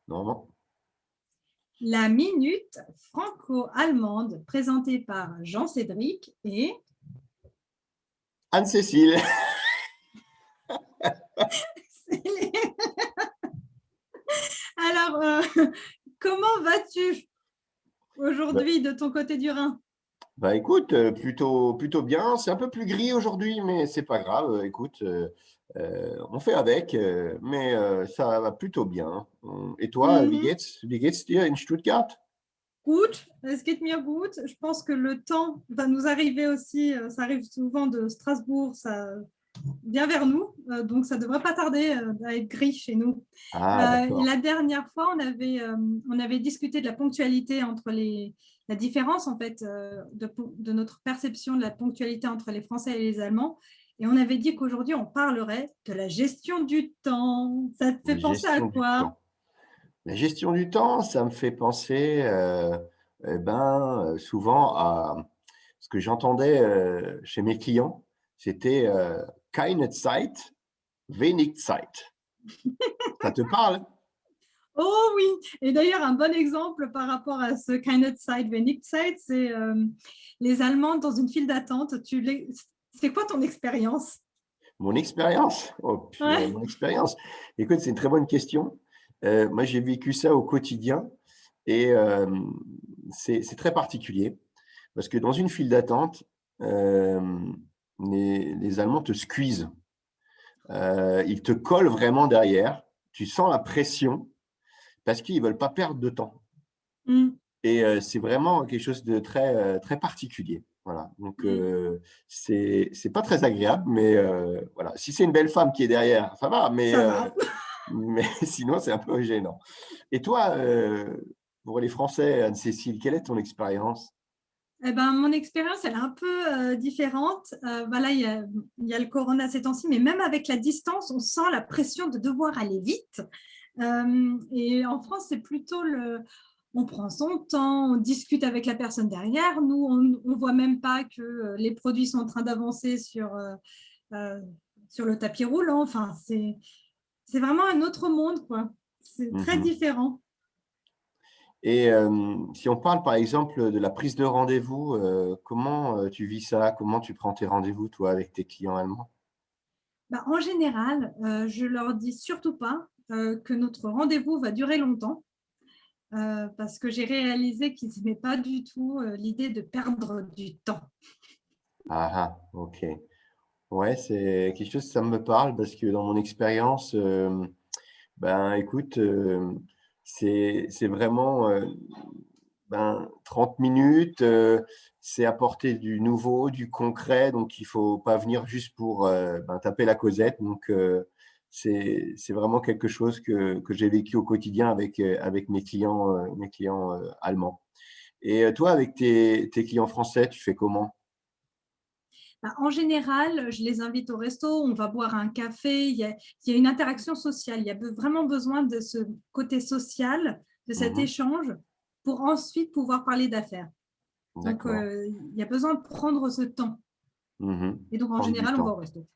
Non, non. La minute franco-allemande présentée par Jean-Cédric et… Anne-Cécile. Alors, comment vas-tu aujourd'hui de ton côté du Rhin? Bah écoute, plutôt bien. C'est un peu plus gris aujourd'hui, mais c'est pas grave. Écoute, on fait avec, mais ça va plutôt bien. Et toi, Mhm. wie geht's dir in Stuttgart? Gut, es geht mir gut. Je pense que le temps va nous arriver aussi, ça arrive souvent de Strasbourg, ça vient vers nous, donc ça ne devrait pas tarder à être gris chez nous. Ah, Et d'accord. la dernière fois, on avait discuté de la ponctualité entre la différence en fait de notre perception de la ponctualité entre les Français et les Allemands. Et on avait dit qu'aujourd'hui, on parlerait de la gestion du temps. Ça te fait La penser à gestion du quoi? temps. La gestion du temps, ça me fait penser, souvent à ce que j'entendais, chez mes clients. C'était, «Keine Zeit, wenig Zeit». Ça te parle? Oh oui, et d'ailleurs, un bon exemple par rapport à ce Keine Zeit, wenig Zeit, c'est les Allemands dans une file d'attente. C'est quoi ton expérience? Mon expérience? Oh purée, Ouais. mon expérience. Écoute, c'est une très bonne question. Moi, j'ai vécu ça au quotidien et c'est très particulier parce que dans une file d'attente, hem, les Allemands te squeezent. Ils te collent vraiment derrière. Tu sens la pression parce qu'ils veulent pas perdre de temps Mm. et c'est vraiment quelque chose de très particulier. Voilà, donc Mm. c'est pas très agréable, mais voilà. Si c'est une belle femme qui est derrière, ça va, Ça va. mais sinon, c'est un peu gênant. Et toi, pour les Français, Anne-Cécile, quelle est ton expérience? Eh ben, mon expérience, elle est un peu différente. Voilà, il y a le corona ces temps-ci, mais même avec la distance, on sent la pression de devoir aller vite. Et en France, c'est plutôt on prend son temps, on discute avec la personne derrière nous, on ne voit même pas que les produits sont en train d'avancer euh, sur le tapis roulant. Enfin, c'est vraiment un autre monde, quoi. C'est très Mmh. différent. Et si on parle, par exemple, de la prise de rendez-vous, comment, tu vis ça? Comment tu prends tes rendez-vous, toi, avec tes clients allemands? Bah, en général, je leur dis surtout pas que notre rendez-vous va durer longtemps, parce que j'ai réalisé qu'ils n'aimaient pas du tout l'idée de perdre du temps. Ah ah, OK. Ouais, c'est quelque chose, ça me parle parce que dans mon expérience, ben, écoute, c'est vraiment, 30 minutes, c'est apporter du nouveau, du concret, donc il faut pas venir juste pour, taper la causette. Donc c'est vraiment quelque chose que j'ai vécu au quotidien avec mes clients, allemands. Et toi, avec tes clients français, tu fais comment? Bah, en général, je les invite au resto, on va boire un café, il y a une interaction sociale, il y a vraiment besoin de ce côté social, de cet Mmh. échange, pour ensuite pouvoir parler d'affaires. Donc, D'accord. il y a besoin de prendre ce temps. Mmh. Et donc, en Prendre du général, on va au temps. resto.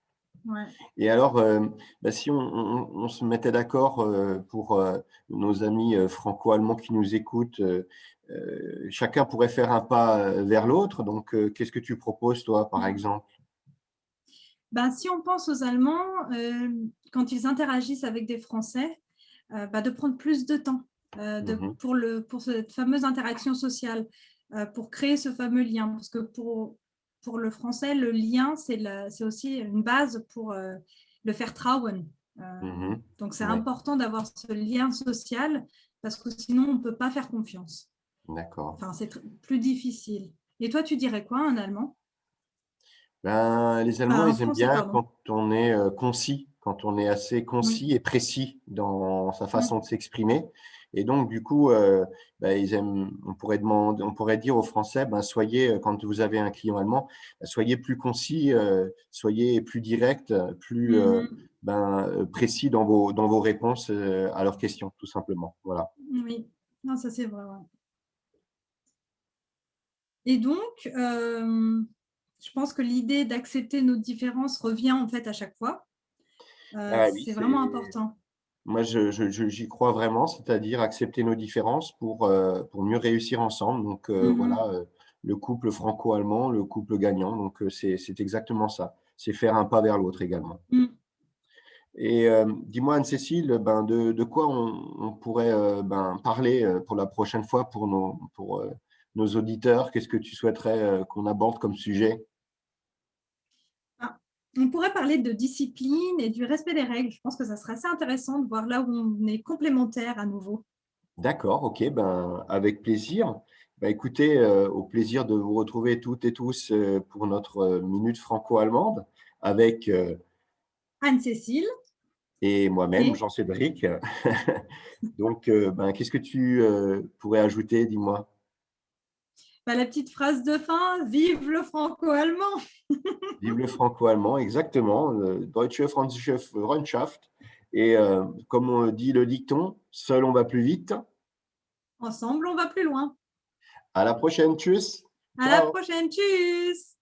Ouais. Et alors, si on se mettait d'accord, pour, nos amis, franco-allemands qui nous écoutent, chacun pourrait faire un pas, vers l'autre. Donc, qu'est-ce que tu proposes toi, par exemple? Ben, si on pense aux Allemands, quand ils interagissent avec des Français, bah, de prendre plus de temps Mmh. pour cette fameuse interaction sociale, pour créer ce fameux lien. Parce que pour le Français, le lien, c'est aussi une base pour le Vertrauen. Euh, Mmh. donc, c'est Ouais, important d'avoir ce lien social parce que sinon, on ne peut pas faire confiance. d'accord. Enfin, c'est plus difficile. Et toi, tu dirais quoi, un Allemand? Ben, les Allemands, Un ils aiment Français, bien pardon. quand on est, concis, quand on est assez Oui. concis et précis dans sa façon Mm. de s'exprimer. Et donc du coup, ils aiment on pourrait dire aux Français: «Ben, soyez, quand vous avez un client allemand, soyez plus concis, soyez plus direct, plus, Mhm. précis dans vos réponses, à leurs questions», tout simplement. Voilà. Oui, non, ça c'est vrai, ouais. Et donc, je pense que l'idée d'accepter nos différences revient en fait à chaque fois. Ah oui, C'est vraiment important. Moi, j'y crois vraiment, c'est-à-dire accepter nos différences pour mieux réussir ensemble. Donc, Mhm. voilà, le couple franco-allemand, le couple gagnant. Donc, c'est exactement ça. C'est faire un pas vers l'autre également. Mm. Et dis-moi, Anne-Cécile, ben, de quoi on pourrait ben, parler pour la prochaine fois pour nos auditeurs? Qu'est-ce que tu souhaiterais qu'on aborde comme sujet? Ah, on pourrait parler de discipline et du respect des règles. Je pense que ça serait assez intéressant de voir là où on est complémentaires à nouveau. D'accord, ok, ben, avec plaisir. Ben, écoutez, au plaisir de vous retrouver toutes et tous pour notre minute franco-allemande avec Anne-Cécile et moi-même, et Jean-Cédric. Donc, ben, qu'est-ce que tu pourrais ajouter, dis-moi? bah, la petite phrase de fin, vive le franco-allemand. Vive le franco-allemand, exactement. Deutsche Französische Freundschaft. Et comme on dit le dicton, seul on va plus vite. Ensemble, on va plus loin. À la prochaine, tchuss. À la Ciao. prochaine, tchuss!